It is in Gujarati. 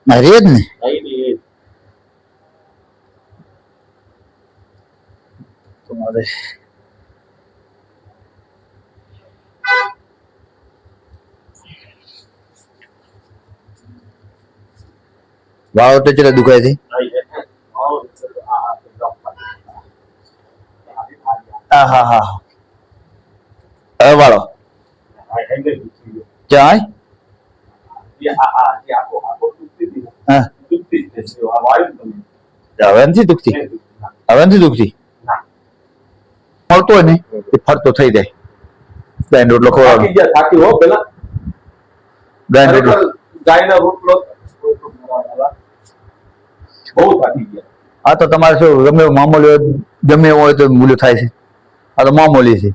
રે જ ને તમારે વાળ તો ચેલા દુખાય છે હા હા હા હવે વાળો ક્યાં હા હવે નથી દુખતી હવે નથી દુખતી ફરતો હોય ને એ ફરતો થઈ જાય ગાયનો રોટલો ખવડાવો ગાયનો રોટલો આ તો તમારે શું ગમે એવું મામૂલી હોય ગમે એવું હોય તો મૂલ્ય થાય છે આ તો મામૂલી છે